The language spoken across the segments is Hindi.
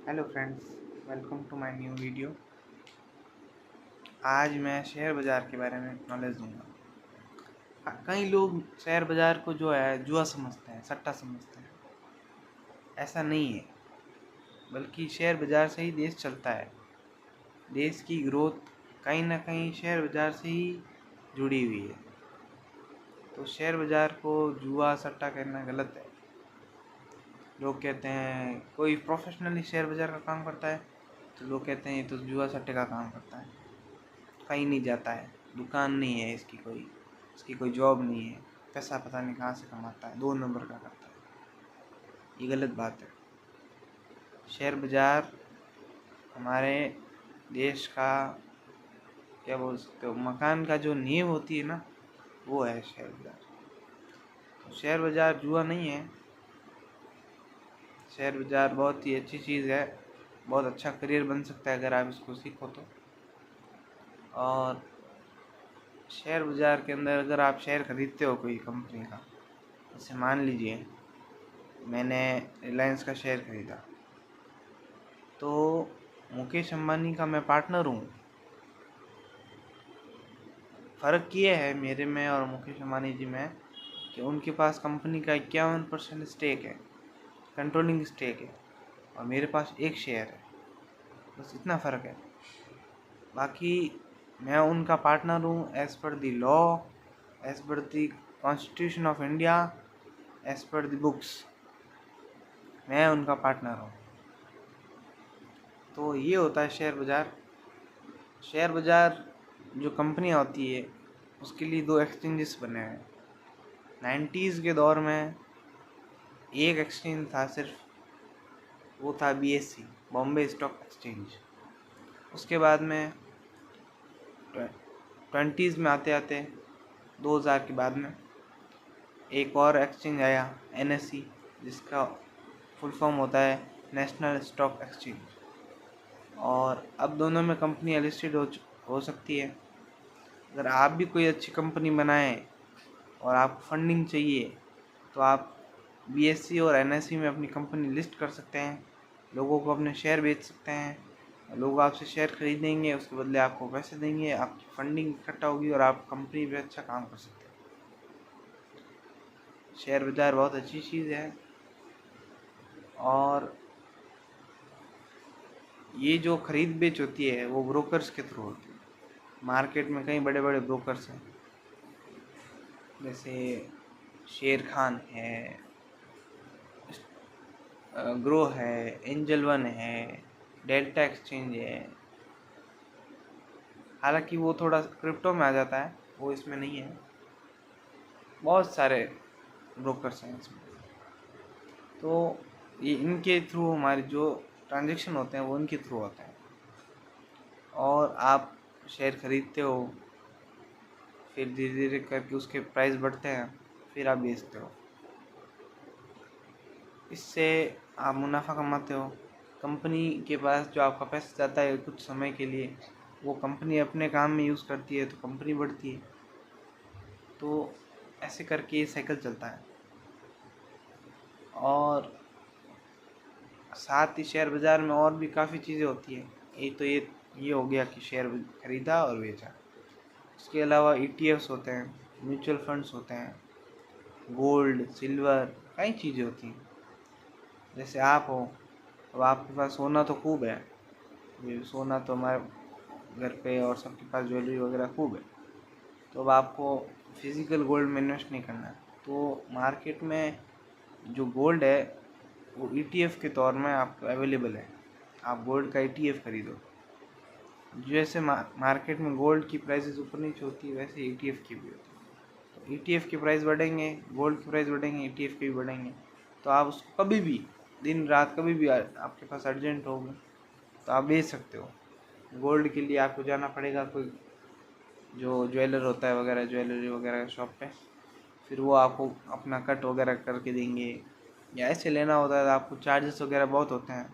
Hello friends, welcome to my new video. आज मैं शेयर बाज़ार के बारे में नॉलेज दूंगा। कई लोग शेयर बाज़ार को जो है जुआ समझते हैं, सट्टा समझते हैं। ऐसा नहीं है, बल्कि शेयर बाज़ार से ही देश चलता है। देश की ग्रोथ कहीं ना कहीं शेयर बाज़ार से ही जुड़ी हुई है। तो शेयर बाज़ार को जुआ सट्टा कहना गलत है। लोग कहते हैं कोई प्रोफेशनली शेयर बाज़ार का काम करता है, तो लोग कहते हैं ये तो जुआ सट्टे का काम करता है, कहीं नहीं जाता है, दुकान नहीं है इसकी कोई जॉब नहीं है, पैसा पता नहीं कहाँ से कमाता है, 2 नंबर का करता है। ये गलत बात है। शेयर बाज़ार हमारे देश का, क्या बोल सकते हो, मकान का जो नींव होती है ना, वो है शेयर बाज़ार। तो शेयर बाज़ार जुआ नहीं है। शेयर बाज़ार बहुत ही अच्छी चीज़ है, बहुत अच्छा करियर बन सकता है अगर आप इसको सीखो तो। और शेयर बाज़ार के अंदर अगर आप शेयर खरीदते हो कोई कंपनी का, जैसे मान लीजिए मैंने रिलायंस का शेयर खरीदा, तो मुकेश अंबानी का मैं पार्टनर हूँ। फ़र्क ये है मेरे में और मुकेश अंबानी जी में कि उनके पास कंपनी का 51% स्टेक है, कंट्रोलिंग स्टेक है, और मेरे पास एक शेयर है। बस इतना फ़र्क है। बाकी मैं उनका पार्टनर हूँ as per the law, as per the constitution of India, as per the books. मैं उनका पार्टनर हूँ। तो ये होता है शेयर बाज़ार। शेयर बाज़ार जो कंपनियाँ होती है उसके लिए 2 एक्सचेंजेस बने हैं। 90s के दौर में एक एक्सचेंज था सिर्फ, वो था BSE, बॉम्बे स्टॉक एक्सचेंज। उसके बाद में 20s में आते आते 2000 के बाद में एक और एक्सचेंज आया, NSE, जिसका फुल फॉर्म होता है नेशनल स्टॉक एक्सचेंज। और अब दोनों में कंपनी लिस्टेड हो सकती है। अगर आप भी कोई अच्छी कंपनी बनाएं और आपको फंडिंग चाहिए, तो आप BSE और NSE में अपनी कंपनी लिस्ट कर सकते हैं, लोगों को अपने शेयर बेच सकते हैं, लोग आपसे शेयर खरीदेंगे, उसके बदले आपको पैसे देंगे, आपकी फंडिंग इकट्ठा होगी और आप कंपनी पे अच्छा काम कर सकते हैं। शेयर बाज़ार बहुत अच्छी चीज़ है। और ये जो खरीद बेच होती है वो ब्रोकर्स के थ्रू होती है। मार्केट में कई बड़े बड़े ब्रोकर्स हैं, जैसे शेर खान है, ग्रो है, एंजल वन है, डेल्टा एक्सचेंज है। हालांकि वो थोड़ा क्रिप्टो में आ जाता है, वो इसमें नहीं है। बहुत सारे ब्रोकर्स हैं इसमें। तो ये इनके थ्रू हमारे जो ट्रांजैक्शन होते हैं वो इनके थ्रू होते हैं। और आप शेयर खरीदते हो, फिर धीरे धीरे करके उसके प्राइस बढ़ते हैं, फिर आप बेचते हो। इससे आप मुनाफा कमाते हो। कंपनी के पास जो आपका पैसा जाता है कुछ समय के लिए, वो कंपनी अपने काम में यूज़ करती है, तो कंपनी बढ़ती है। तो ऐसे करके ये साइकिल चलता है। और साथ ही शेयर बाज़ार में और भी काफ़ी चीज़ें होती हैं। ये हो गया कि शेयर खरीदा और बेचा। इसके अलावा ETFs होते हैं, म्यूचुअल फंड्स होते हैं, गोल्ड, सिल्वर, कई चीज़ें होती हैं। जैसे आप हो, अब आपके पास सोना तो खूब है, ये सोना तो हमारे घर पे और सबके पास ज्वेलरी वगैरह खूब है। तो अब आपको फिज़िकल गोल्ड में इन्वेस्ट नहीं करना है, तो मार्केट में जो गोल्ड है वो ETF के तौर में आपको अवेलेबल है। आप गोल्ड का ETF खरीदो। जैसे मार्केट में गोल्ड की प्राइसेस ऊपर नीचे होती है, वैसे ETF की भी होती है। तो ETF की प्राइस बढ़ेंगे, गोल्ड की प्राइस बढ़ेंगे, ETF के भी बढ़ेंगे। तो आप उसको कभी भी, दिन रात, कभी भी आपके पास अर्जेंट होगा तो आप बेच सकते हो। गोल्ड के लिए आपको जाना पड़ेगा कोई जो ज्वेलर होता है वगैरह, ज्वेलरी वगैरह शॉप पे, फिर वो आपको अपना कट वगैरह करके देंगे, या ऐसे लेना होता है तो आपको चार्जेस वगैरह बहुत होते हैं।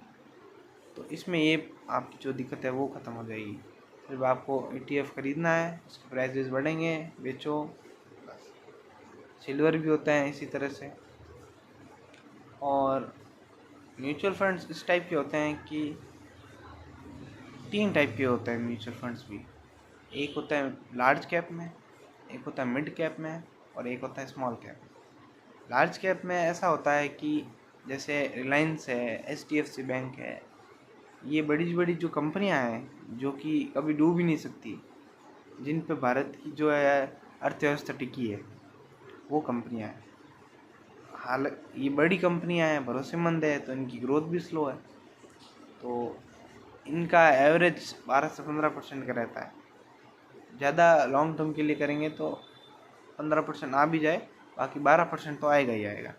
तो इसमें ये आपकी जो दिक्कत है वो ख़त्म हो जाएगी। सिर्फ आपको ETF खरीदना है, उसके प्राइसेस बढ़ेंगे, बेचो, बस। सिल्वर भी होता है इसी तरह से। और म्यूचुअल फंड्स इस टाइप के होते हैं कि 3 टाइप के होते हैं म्यूचुअल फंड्स भी। एक होता है लार्ज कैप में, एक होता है मिड कैप में, और एक होता है स्मॉल कैप। लार्ज कैप में ऐसा होता है कि जैसे रिलायंस है, HDFC बैंक है, ये बड़ी बड़ी जो कंपनियां हैं जो कि कभी डूब ही नहीं सकती, जिन पे भारत की जो है अर्थव्यवस्था टिकी है, वो कंपनियां हैं। हाल ये बड़ी कंपनियां हैं, भरोसेमंद है, तो इनकी ग्रोथ भी स्लो है, तो इनका एवरेज 12 से 15% का रहता है। ज़्यादा लॉन्ग टर्म के लिए करेंगे तो 15% आ भी जाए, बाकी 12% तो आएगा ही आएगा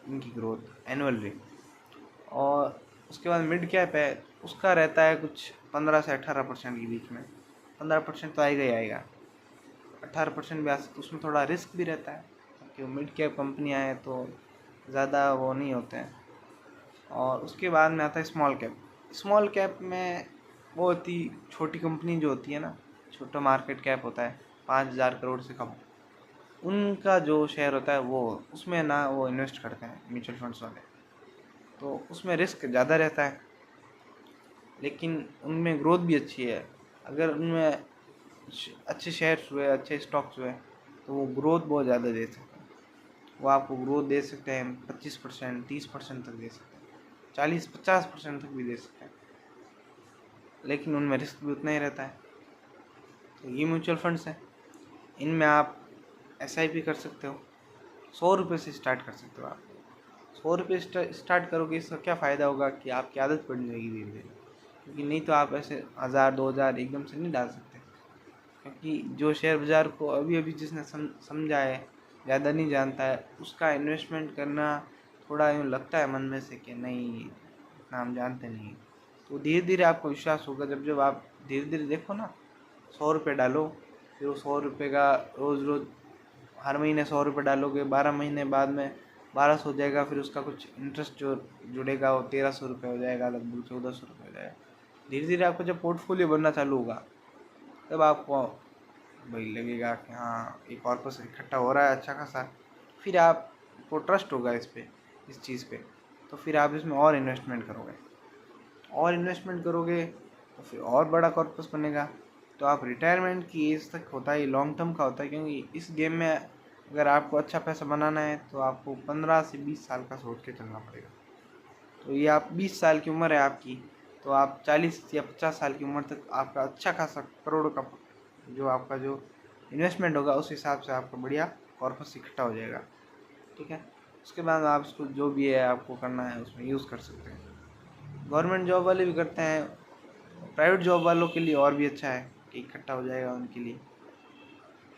इनकी ग्रोथ एनुअल रेट। और उसके बाद मिड कैप है, उसका रहता है कुछ 15 से 18% के बीच में। 15% तो आएगा ही आएगा, 18% भी आ सकता, उसमें थोड़ा रिस्क भी रहता है क्योंकि मिड कैप कंपनियाँ हैं तो ज़्यादा वो नहीं होते हैं। और उसके बाद में आता है स्मॉल कैप। स्मॉल कैप में वो होती छोटी कंपनी जो होती है ना, छोटा मार्केट कैप होता है 5,000 करोड़ से कम, उनका जो शेयर होता है वो उसमें ना वो इन्वेस्ट करते हैं म्यूचुअल फंड्स वाले, तो उसमें रिस्क ज़्यादा रहता है, लेकिन उनमें ग्रोथ भी अच्छी है। अगर उनमें अच्छे शेयर्स हुए, अच्छे स्टॉक्स हुए, तो वो ग्रोथ बहुत ज़्यादा दे सकते हैं। वो आपको ग्रोथ दे सकते हैं 25%, 30% तक दे सकते हैं, 40-50% तक भी दे सकते हैं, लेकिन उनमें रिस्क भी उतना ही रहता है। तो ये म्यूचुअल फंड्स हैं, इनमें आप SIP कर सकते हो। 100 रुपये से स्टार्ट कर सकते हो आप। 100 रुपये स्टार्ट करोगे, इसका क्या फ़ायदा होगा कि आपकी आदत पड़ जाएगी धीरे धीरे, क्योंकि नहीं तो आप ऐसे 1,000-2,000 एकदम से नहीं डाल सकते, क्योंकि जो शेयर बाज़ार को अभी अभी जिसने समझा है, ज़्यादा नहीं जानता है, उसका इन्वेस्टमेंट करना थोड़ा यूँ लगता है मन में से कि नहीं इतना हम जानते नहीं। तो धीरे धीरे आपको विश्वास होगा, जब आप धीरे धीरे देखो ना, 100 रुपये डालो, फिर वो 100 रुपये का रोज़ रोज़ हर महीने 100 रुपये डालोगे, 12 महीने बाद में 1200 हो जाएगा, फिर उसका कुछ इंटरेस्ट जो जुड़ेगा वो 1300 रुपये हो जाएगा, लगभग 1400 रुपये हो जाएगा। धीरे धीरे आपको जब पोर्टफोलियो बनना चालू होगा, तब आपको भाई लगेगा कि हाँ एक कॉर्पस इकट्ठा हो रहा है अच्छा खासा, फिर आपको ट्रस्ट होगा इस चीज़ पे, तो फिर आप इसमें और इन्वेस्टमेंट करोगे तो फिर और बड़ा कॉर्पस बनेगा। तो आप रिटायरमेंट की एज तक होता है, लॉन्ग टर्म का होता है, क्योंकि इस गेम में अगर आपको अच्छा पैसा बनाना है तो आपको 15 से 20 साल का सोच के चलना पड़ेगा। तो ये आप 20 साल की उम्र है आपकी, तो आप 40 या 50 साल की उम्र तक आपका अच्छा खासा करोड़ का जो आपका जो इन्वेस्टमेंट होगा, उस हिसाब से आपका बढ़िया कॉर्पस इकट्ठा हो जाएगा। ठीक है, उसके बाद आप उसको जो भी है आपको करना है उसमें यूज़ कर सकते हैं। गवर्नमेंट जॉब वाले भी करते हैं, प्राइवेट जॉब वालों के लिए और भी अच्छा है कि इकट्ठा हो जाएगा उनके लिए।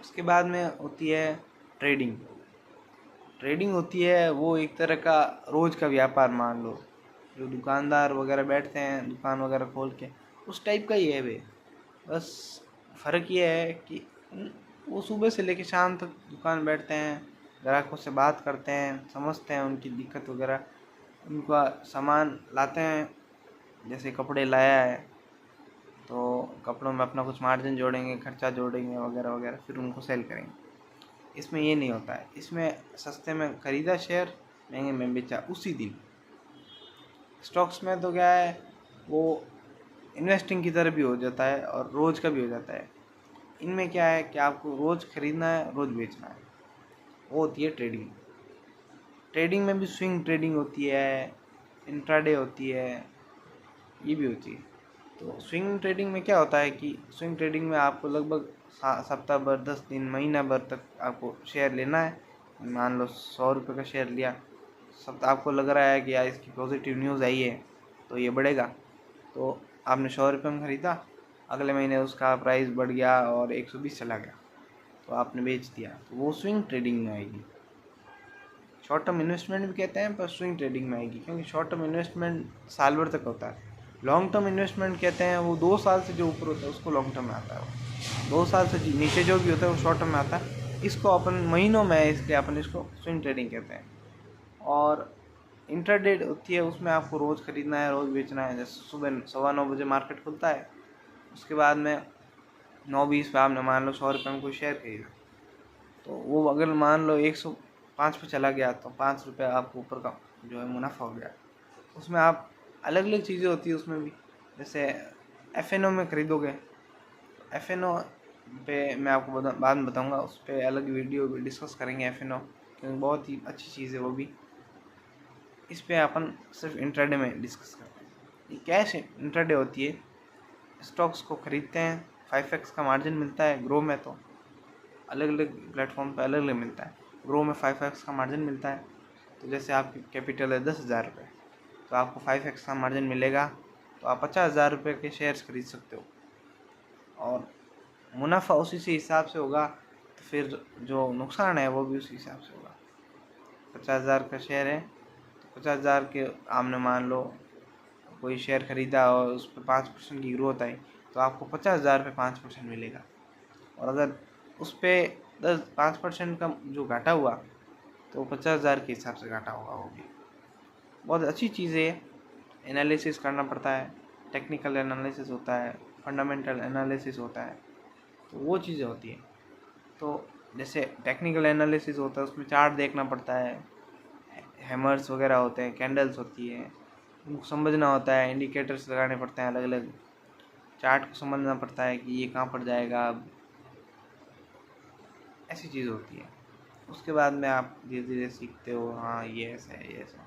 उसके बाद में होती है ट्रेडिंग। ट्रेडिंग होती है वो एक तरह का रोज़ का व्यापार मान लो, जो दुकानदार वगैरह बैठते हैं दुकान वगैरह खोल के, उस टाइप का ही है वे। बस फ़र्क ये है कि वो सुबह से लेकर शाम तक दुकान बैठते हैं, ग्राहकों से बात करते हैं, समझते हैं उनकी दिक्कत वगैरह, उनका सामान लाते हैं। जैसे कपड़े लाया है तो कपड़ों में अपना कुछ मार्जिन जोड़ेंगे, खर्चा जोड़ेंगे वगैरह वगैरह, फिर उनको सेल करेंगे। इसमें ये नहीं होता है, इसमें सस्ते में ख़रीदा शेयर, महंगे में बेचा उसी दिन। स्टॉक्स में तो क्या है, वो इन्वेस्टिंग की तरह भी हो जाता है और रोज़ का भी हो जाता है। इनमें क्या है कि आपको रोज़ ख़रीदना है, रोज़ बेचना है, वो होती है ट्रेडिंग। ट्रेडिंग में भी स्विंग ट्रेडिंग होती है, इंट्राडे होती है, ये भी होती है। तो स्विंग ट्रेडिंग में क्या होता है कि स्विंग ट्रेडिंग में आपको लगभग सप्ताह भर, 10 दिन, महीना भर तक आपको शेयर लेना है। मान लो 100 रुपये का शेयर लिया, सब आपको लग रहा है कि यार इसकी पॉजिटिव न्यूज़ आई है तो ये बढ़ेगा, तो आपने 100 रुपये में ख़रीदा, अगले महीने उसका प्राइस बढ़ गया और 120 चला गया, तो आपने बेच दिया, तो वो स्विंग ट्रेडिंग में आएगी। शॉर्ट टर्म इन्वेस्टमेंट भी कहते हैं पर स्विंग ट्रेडिंग में आएगी, क्योंकि शॉर्ट टर्म इन्वेस्टमेंट साल भर तक होता है। लॉन्ग टर्म इन्वेस्टमेंट कहते हैं वो 2 साल से जो ऊपर होता है उसको लॉन्ग टर्म में आता है, वो 2 साल से नीचे जो भी होता है वो शॉर्ट टर्म में आता है। इसको अपन महीनों में, इसलिए अपन इसको स्विंग ट्रेडिंग कहते हैं। और इंट्राडे होती है, उसमें आपको रोज़ ख़रीदना है, रोज़ बेचना है। जैसे सुबह 9:15 बजे मार्केट खुलता है, उसके बाद में 9:20 पे आपने मान लो 100 रुपये में कोई शेयर खरीदा, तो वो अगर मान लो 105 पे चला गया तो 5 रुपये आपको ऊपर का जो है मुनाफा हो गया। उसमें आप अलग अलग चीज़ें होती है उसमें भी, जैसे FNO में खरीदोगे, FNO पे मैं आपको बाद में बताऊंगा, उस पर अलग वीडियो भी डिस्कस करेंगे FNO, क्योंकि बहुत ही अच्छी चीज़ है वो भी। इस पे अपन सिर्फ इंट्राडे में डिस्कस करते हैं। ये कैश इंट्राडे होती है, स्टॉक्स को खरीदते हैं, 5x का मार्जिन मिलता है। ग्रो में तो अलग अलग प्लेटफॉर्म पे अलग अलग मिलता है। ग्रो में 5x का मार्जिन मिलता है। तो जैसे आपकी कैपिटल है 10,000 रुपये, तो आपको 5x का मार्जिन मिलेगा, तो आप 50,000 रुपये के शेयर्स खरीद सकते हो, और मुनाफा उसी से हिसाब से होगा, तो फिर जो नुकसान है वो भी उसी हिसाब से होगा। 50,000 का शेयर है, तो 50,000 के आपने मान लो कोई शेयर खरीदा और उस पर 5% की ग्रोथ आई, तो आपको 50,000 पे 5% मिलेगा। और अगर उस पर 5% का जो घाटा हुआ, तो 50,000 के हिसाब से घाटा होगा। वो भी बहुत अच्छी चीज़ है। एनालिसिस करना पड़ता है, टेक्निकल एनालिसिस होता है, फंडामेंटल एनालिसिस होता है, तो वो चीज़ें होती है। तो जैसे टेक्निकल एनालिसिस होता है, उसमें चार्ट देखना पड़ता है, हैमर्स वगैरह होते हैं, कैंडल्स होती है, उनको समझना होता है, इंडिकेटर्स लगाने पड़ते हैं अलग अलग, चार्ट को समझना पड़ता है कि ये कहाँ पर जाएगा, अब ऐसी चीज़ होती है। उसके बाद में आप धीरे धीरे सीखते हो, हाँ ये ऐसा है, ये ऐसा है,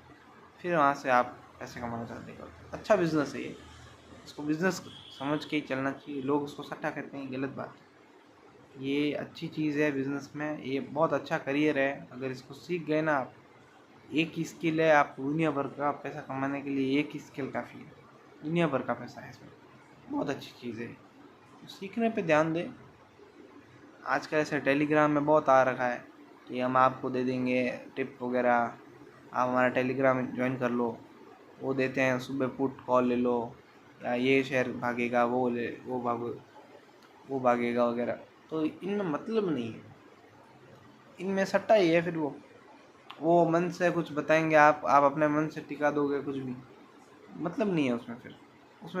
फिर वहाँ से आप पैसे कमाना चाहते हो। अच्छा बिजनेस है ये, इसको बिजनेस समझ के ही चलना चाहिए। लोग उसको सट्टा कहते हैं, गलत बात है। ये अच्छी चीज़ है बिजनेस में, ये बहुत अच्छा करियर है। अगर इसको सीख गए ना आप, एक ही स्किल है, आप दुनिया भर का पैसा कमाने के लिए एक ही स्किल काफ़ी है। दुनिया भर का पैसा है इसमें, बहुत अच्छी चीज़ है। तो सीखने पे ध्यान दें। आजकल ऐसे टेलीग्राम में बहुत आ रखा है कि हम आपको दे देंगे टिप वगैरह, आप हमारा टेलीग्राम ज्वाइन कर लो। वो देते हैं, सुबह पुट कॉल ले लो, या ये शेयर भागेगा, वो भागेगा वगैरह। तो इनमें मतलब नहीं है, इनमें सट्टा ही है। फिर वो मन से कुछ बताएंगे, आप अपने मन से टिका दोगे कुछ भी, मतलब नहीं है उसमें।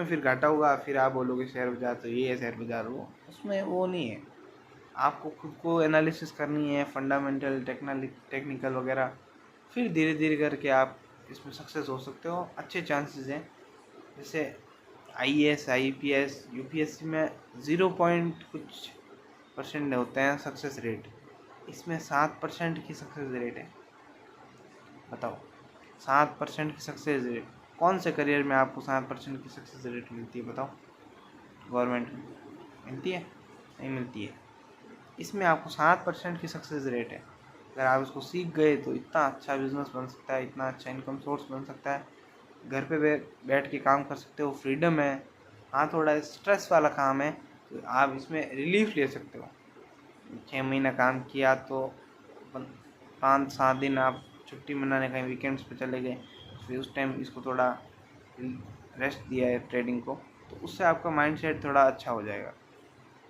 फिर घाटा होगा, फिर आप बोलोगे शेयर बाजार तो ये है, शेयर बाजार वो, उसमें वो नहीं है। आपको खुद को एनालिसिस करनी है, फंडामेंटल टेक्निकल वगैरह, फिर धीरे धीरे करके आप इसमें सक्सेस हो सकते हो। अच्छे चांसेस हैं। जैसे IAS IPS UPSC में 0 पॉइंट कुछ % होते हैं सक्सेस रेट, इसमें 7% की सक्सेस रेट है। बताओ, 7% की सक्सेस रेट, कौन से करियर में आपको 7% की सक्सेस रेट मिलती है? बताओ, गवर्नमेंट में मिलती है? नहीं मिलती है। इसमें आपको 7% की सक्सेस रेट है। अगर आप इसको सीख गए तो इतना अच्छा बिजनेस बन सकता है, इतना अच्छा इनकम सोर्स बन सकता है। घर पे बैठ के काम कर सकते हो, फ्रीडम है। हाँ, थोड़ा स्ट्रेस वाला काम है, तो आप इसमें रिलीफ ले सकते हो। 6 महीना काम किया तो 5-7 दिन आप छुट्टी मनाने कहीं वीकेंड्स पे चले गए, फिर उस टाइम इसको थोड़ा रेस्ट दिया है ट्रेडिंग को, तो उससे आपका माइंडसेट थोड़ा अच्छा हो जाएगा।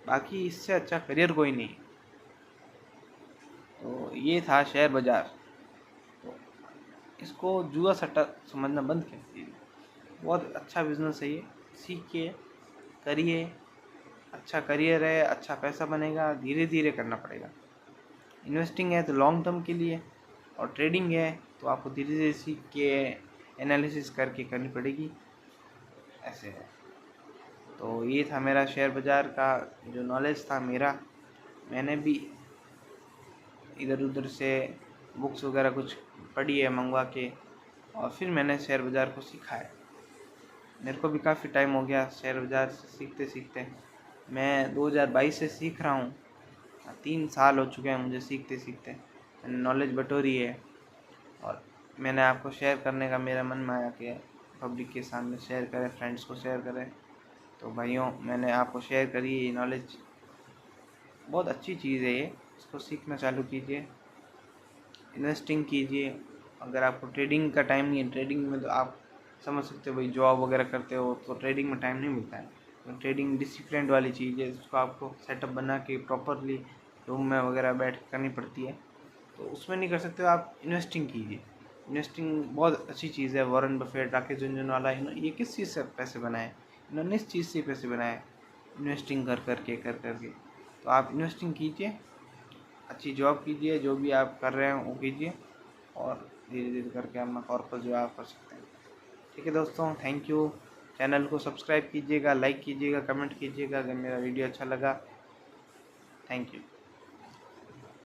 बाकी इससे अच्छा करियर कोई नहीं। तो ये था शेयर बाज़ार। तो इसको जुआ सट्टा समझना बंद कर दीजिए। बहुत अच्छा बिजनेस है ये, सीखिए, करिए। अच्छा करियर है, अच्छा पैसा बनेगा, धीरे धीरे करना पड़ेगा। इन्वेस्टिंग है तो लॉन्ग टर्म के लिए, और ट्रेडिंग है तो आपको धीरे धीरे सीख के एनालिसिस करके करनी पड़ेगी। ऐसे है। तो ये था मेरा शेयर बाज़ार का जो नॉलेज था मेरा। मैंने भी इधर उधर से बुक्स वगैरह कुछ पढ़ी है मंगवा के, और फिर मैंने शेयर बाज़ार को सीखा है। मेरे को भी काफ़ी टाइम हो गया शेयर बाज़ार से सीखते सीखते। मैं 2022 से सीख रहा हूँ, 3 साल हो चुके हैं मुझे सीखते सीखते। मैंने नॉलेज बटोरी है, और मैंने आपको शेयर करने का मेरा मन में आया कि पब्लिक के सामने शेयर करें, फ्रेंड्स को शेयर करें। तो भाइयों, मैंने आपको शेयर करी ये नॉलेज। बहुत अच्छी चीज़ है ये, इसको सीखना चालू कीजिए, इन्वेस्टिंग कीजिए। अगर आपको ट्रेडिंग का टाइम नहीं है, ट्रेडिंग में तो आप समझ सकते हो भाई, जॉब वगैरह करते हो तो ट्रेडिंग में टाइम नहीं मिलता है। तो ट्रेडिंग डिसिप्लिन वाली चीज़ है, उसको आपको सेटअप बना के प्रॉपरली रूम में वगैरह बैठ के करनी पड़ती है। तो उसमें नहीं कर सकते हो आप, इन्वेस्टिंग कीजिए। इन्वेस्टिंग बहुत अच्छी चीज़ है। वॉरेन बफेट, राकेश झुनझुनवाला, ये किस चीज़ से पैसे बनाए? इन्होंने इस चीज़ से पैसे बनाए, इन्वेस्टिंग कर करके। तो आप इन्वेस्टिंग कीजिए, अच्छी जॉब कीजिए, जो भी आप कर रहे हैं वो कीजिए, और धीरे धीरे करके अपना कॉर्पस जो आप कर सकते हैं। ठीक है दोस्तों, थैंक यू। चैनल को सब्सक्राइब कीजिएगा, लाइक कीजिएगा, कमेंट कीजिएगा अगर मेरा वीडियो अच्छा लगा। Thank you.